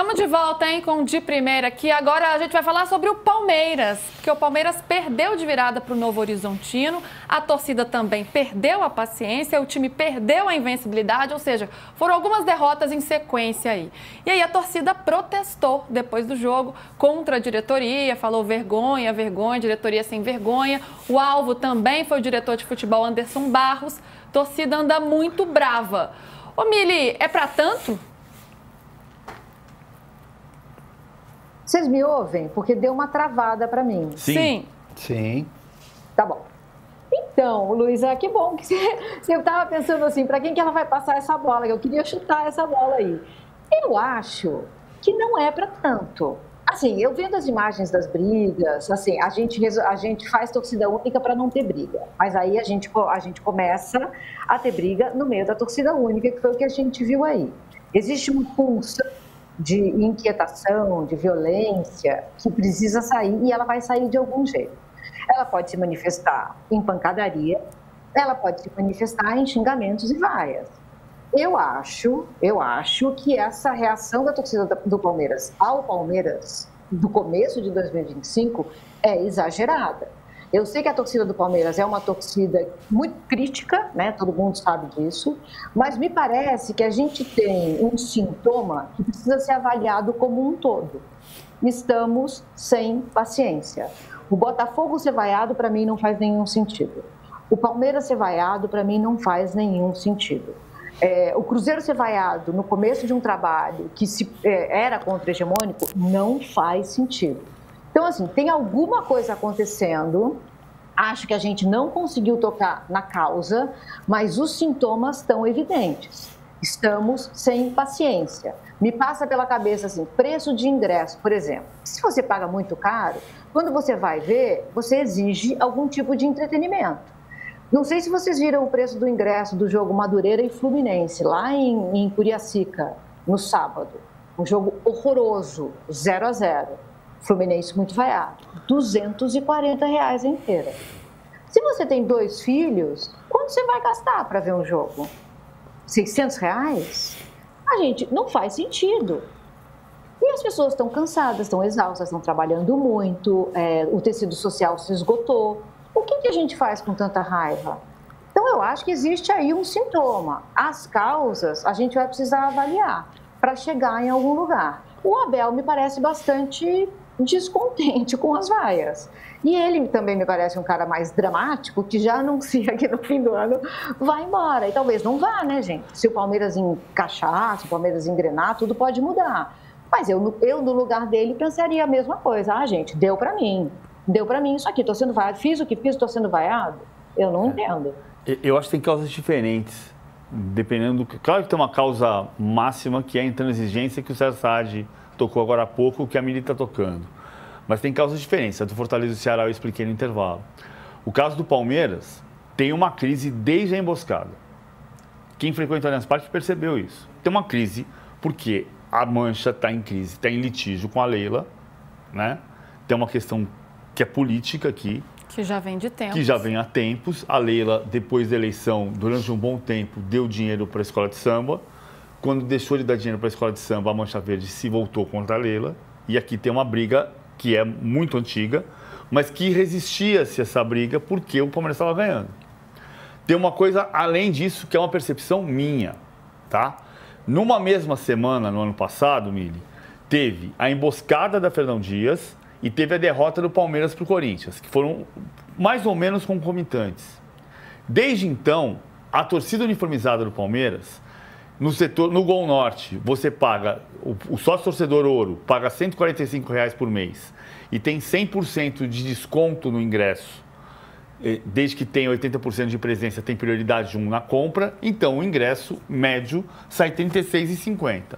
Estamos de volta, hein, com o De Primeira aqui. Agora a gente vai falar sobre o Palmeiras, porque o Palmeiras perdeu de virada para o Novo Horizontino, a torcida também perdeu a paciência, o time perdeu a invencibilidade, ou seja, foram algumas derrotas em sequência aí. E aí a torcida protestou depois do jogo contra a diretoria, falou vergonha, vergonha, diretoria sem vergonha. O alvo também foi o diretor de futebol Anderson Barros. Torcida anda muito brava. Ô Mili, é pra tanto? Vocês me ouvem? Porque deu uma travada para mim. Sim. Sim. Tá bom. Então, Luísa, que bom que você estava pensando assim, para quem que ela vai passar essa bola? Eu queria chutar essa bola aí. Eu acho que não é para tanto. Assim, eu vendo as imagens das brigas, assim, a gente faz torcida única para não ter briga. Mas aí a gente começa a ter briga no meio da torcida única, que foi o que a gente viu aí. Existe uma pulsa de inquietação, de violência, que precisa sair, e ela vai sair de algum jeito. Ela pode se manifestar em pancadaria, ela pode se manifestar em xingamentos e vaias. Eu acho que essa reação da torcida do Palmeiras ao Palmeiras, do começo de 2025, é exagerada. Eu sei que a torcida do Palmeiras é uma torcida muito crítica, né? Todo mundo sabe disso, mas me parece que a gente tem um sintoma que precisa ser avaliado como um todo. Estamos sem paciência. O Botafogo ser vaiado, para mim, não faz nenhum sentido. O Palmeiras ser vaiado, para mim, não faz nenhum sentido. O Cruzeiro ser vaiado no começo de um trabalho que era contra-hegemônico, não faz sentido. Então, assim, tem alguma coisa acontecendo, acho que a gente não conseguiu tocar na causa, mas os sintomas estão evidentes. Estamos sem paciência. Me passa pela cabeça, assim, preço de ingresso, por exemplo. Se você paga muito caro, quando você vai ver, você exige algum tipo de entretenimento. Não sei se vocês viram o preço do ingresso do jogo Madureira e Fluminense, lá em Curiacica, no sábado. Um jogo horroroso, 0-0. Fluminense muito vaiado, R$240 a inteira. Se você tem 2 filhos, quanto você vai gastar para ver um jogo? R$600? A gente, não faz sentido. E as pessoas estão cansadas, estão exaustas, estão trabalhando muito, o tecido social se esgotou. O que a gente faz com tanta raiva? Então, eu acho que existe aí um sintoma. As causas a gente vai precisar avaliar para chegar em algum lugar. O Abel me parece bastante descontente com as vaias. E ele também me parece um cara mais dramático, que já anuncia que no fim do ano vai embora. E talvez não vá, né, gente? Se o Palmeiras encaixar, se o Palmeiras engrenar, tudo pode mudar. Mas eu no lugar dele, pensaria a mesma coisa. Ah, gente, deu para mim isso aqui, tô sendo vaiado, fiz o que fiz, tô sendo vaiado. Eu não entendo. Eu acho que tem causas diferentes, dependendo do... Claro que tem uma causa máxima, que é a intransigência que o César Saad tocou agora há pouco, que a Mili está tocando. Mas tem causas diferentes. A do Fortaleza e do Ceará eu expliquei no intervalo. O caso do Palmeiras tem uma crise desde a emboscada. Quem frequenta o Allianz Parque percebeu isso. Tem uma crise porque a Mancha está em crise, está em litígio com a Leila, né? Tem uma questão que é política aqui. Que já vem de tempo. Que já vem há tempos. A Leila, depois da eleição, durante um bom tempo, deu dinheiro para a escola de samba. Quando deixou de dar dinheiro para a escola de samba, a Mancha Verde se voltou contra a Leila. E aqui tem uma briga que é muito antiga, mas que resistia-se a essa briga porque o Palmeiras estava ganhando. Tem uma coisa além disso que é uma percepção minha, tá? Numa mesma semana, no ano passado, Mili, teve a emboscada da Fernão Dias e teve a derrota do Palmeiras para o Corinthians, que foram mais ou menos concomitantes. Desde então, a torcida uniformizada do Palmeiras... No Gol Norte, você paga, o sócio-torcedor ouro paga R$145 por mês e tem 100% de desconto no ingresso, desde que tenha 80% de presença, tem prioridade 1 na compra, então o ingresso médio sai R$ 36,50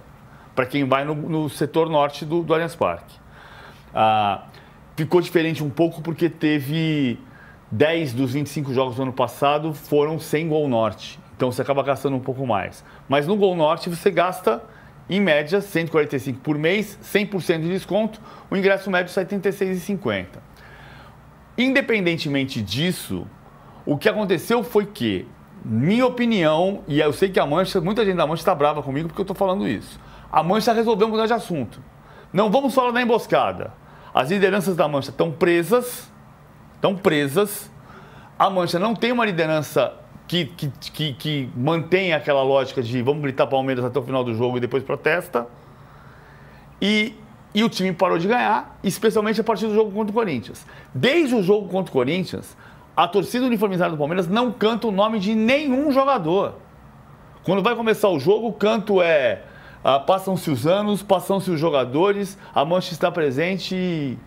para quem vai no setor norte do Allianz Parque. Ficou diferente um pouco porque teve 10 dos 25 jogos do ano passado foram sem Gol Norte. Então você acaba gastando um pouco mais. Mas no Gol Norte você gasta, em média, 145 por mês, 100% de desconto, o ingresso médio sai R$ 36,50. Independentemente disso, o que aconteceu foi que, minha opinião, e eu sei que a Mancha, muita gente da Mancha está brava comigo porque eu estou falando isso. A Mancha resolveu um grande assunto. Não vamos falar da emboscada. As lideranças da Mancha estão presas. A Mancha não tem uma liderança que mantém aquela lógica de vamos gritar Palmeiras até o final do jogo e depois protesta. E o time parou de ganhar, especialmente a partir do jogo contra o Corinthians. Desde o jogo contra o Corinthians, a torcida uniformizada do Palmeiras não canta o nome de nenhum jogador. Quando vai começar o jogo, o canto é passam-se os anos, passam-se os jogadores, a Mancha está presente e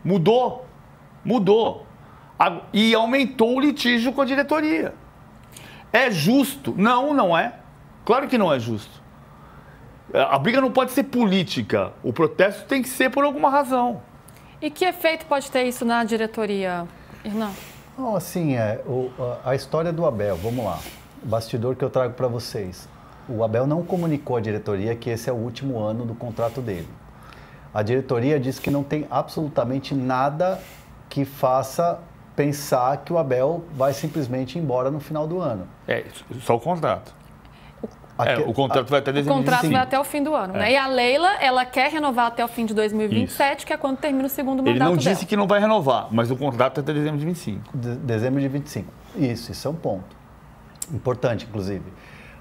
mudou. E aumentou o litígio com a diretoria. É justo? Não, não é. Claro que não é justo. A briga não pode ser política. O protesto tem que ser por alguma razão. E que efeito pode ter isso na diretoria, Hernan? Não, assim, a história do Abel, vamos lá. O bastidor que eu trago para vocês. O Abel não comunicou à diretoria que esse é o último ano do contrato dele. A diretoria disse que não tem absolutamente nada que faça pensar que o Abel vai simplesmente ir embora no final do ano. Só o contrato. O contrato vai até dezembro. O contrato vai até o fim do ano, né? E a Leila, ela quer renovar até o fim de 2027, isso, que é quando termina o segundo mandato dela. Ele não disse que não vai renovar, mas o contrato é até dezembro de 25. Dezembro de 25. Isso é um ponto. Importante, inclusive.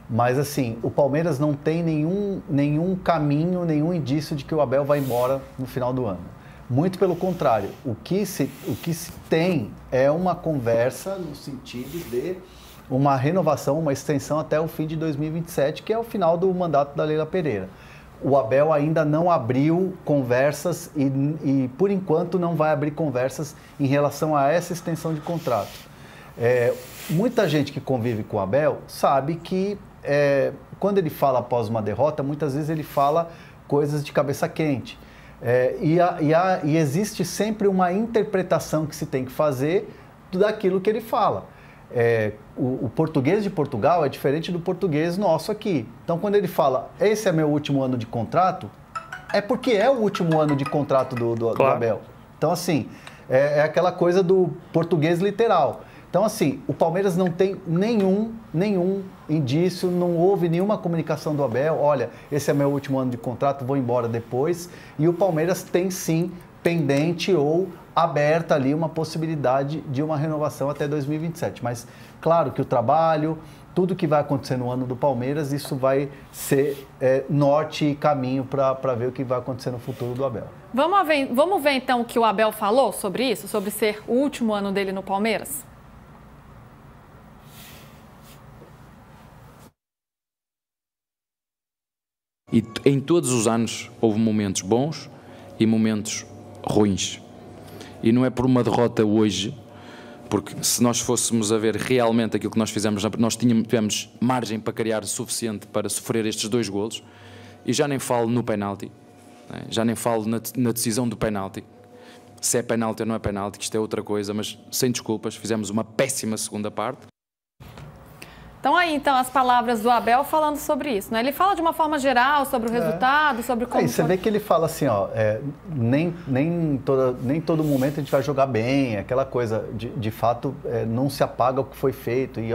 Mas, assim, o Palmeiras não tem nenhum caminho, nenhum indício de que o Abel vai embora no final do ano. Muito pelo contrário. O que se tem é uma conversa no sentido de uma renovação, uma extensão até o fim de 2027, que é o final do mandato da Leila Pereira. O Abel ainda não abriu conversas e por enquanto, não vai abrir conversas em relação a essa extensão de contrato. Muita gente que convive com o Abel sabe que quando ele fala após uma derrota, muitas vezes ele fala coisas de cabeça quente. E existe sempre uma interpretação que se tem que fazer daquilo que ele fala. O português de Portugal é diferente do português nosso aqui. Então, quando ele fala, esse é meu último ano de contrato, é porque é o último ano de contrato do Abel. Então, assim, é aquela coisa do português literal. Então, assim, o Palmeiras não tem nenhum indício, não houve nenhuma comunicação do Abel, olha, esse é meu último ano de contrato, vou embora depois. E o Palmeiras tem, sim, pendente ou aberta ali uma possibilidade de uma renovação até 2027. Mas, claro que o trabalho, tudo que vai acontecer no ano do Palmeiras, isso vai ser norte e caminho para ver o que vai acontecer no futuro do Abel. Vamos ver, então, o que o Abel falou sobre isso, sobre ser o último ano dele no Palmeiras? E em todos os anos houve momentos bons e momentos ruins. E não é por uma derrota hoje, porque se nós fôssemos a ver realmente aquilo que nós fizemos, nós tivemos margem para criar suficiente para sofrer estes 2 golos. E já nem falo no penalti, né? Já nem falo na decisão do penalti. Se é penalti ou não é penalti, que isto é outra coisa, mas sem desculpas, fizemos uma péssima segunda parte. Então, aí, as palavras do Abel falando sobre isso, né? Ele fala de uma forma geral sobre o resultado, sobre como... Você vê que ele fala assim, nem todo momento a gente vai jogar bem, aquela coisa, de fato, não se apaga o que foi feito. E,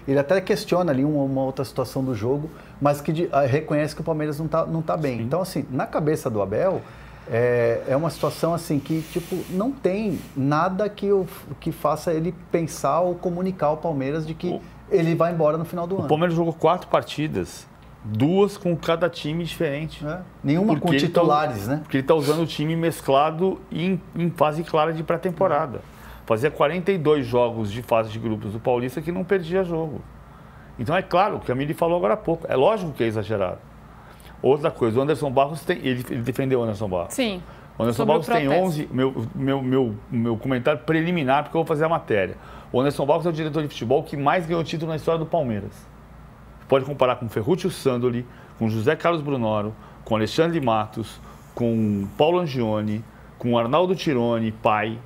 ele até questiona ali uma outra situação do jogo, mas que reconhece que o Palmeiras não tá bem. Sim. Então, assim, na cabeça do Abel, é uma situação assim que, tipo, não tem nada que faça ele pensar ou comunicar ao Palmeiras de que... ele vai embora no final do ano. O Palmeiras jogou 4 partidas, 2 com cada time diferente. Nenhuma com titulares, né? Porque ele está usando o time mesclado em fase clara de pré-temporada. Fazia 42 jogos de fase de grupos do Paulista que não perdia jogo. Então é claro, o que a Mili falou agora há pouco, é lógico que é exagerado. Outra coisa, o Anderson Barros ele defendeu o Anderson Barros. Sim. O Anderson Barros tem 11, meu comentário preliminar, porque eu vou fazer a matéria. O Anderson Barros é o diretor de futebol que mais ganhou título na história do Palmeiras. Pode comparar com Ferruccio Sandoli, com José Carlos Brunoro, com Alexandre Matos, com Paulo Angione, com Arnaldo Tironi, pai,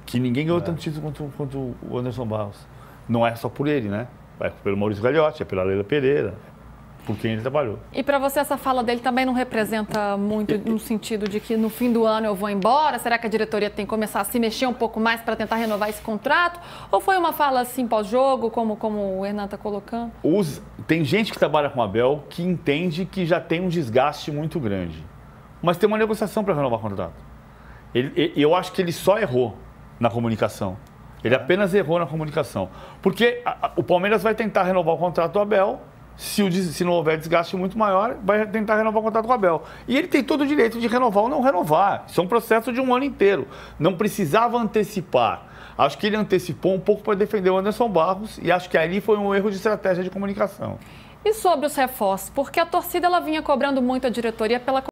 que ninguém ganhou tanto título quanto o Anderson Barros. Não é só por ele, né? É pelo Maurício Gagliotti, é pela Leila Pereira. por quem ele trabalhou. E para você essa fala dele também não representa muito no sentido de que no fim do ano eu vou embora? Será que a diretoria tem que começar a se mexer um pouco mais para tentar renovar esse contrato? Ou foi uma fala assim pós-jogo, como o Hernan está colocando? Tem gente que trabalha com o Abel que entende que já tem um desgaste muito grande. Mas tem uma negociação para renovar o contrato. Eu acho que ele só errou na comunicação. Ele apenas errou na comunicação. Porque o Palmeiras vai tentar renovar o contrato do Abel. Se não houver desgaste muito maior, vai tentar renovar o contrato com o Abel. E ele tem todo o direito de renovar ou não renovar. Isso é um processo de um ano inteiro. Não precisava antecipar. Acho que ele antecipou um pouco para defender o Anderson Barros e acho que ali foi um erro de estratégia de comunicação. E sobre os reforços? Porque a torcida ela vinha cobrando muito a diretoria pela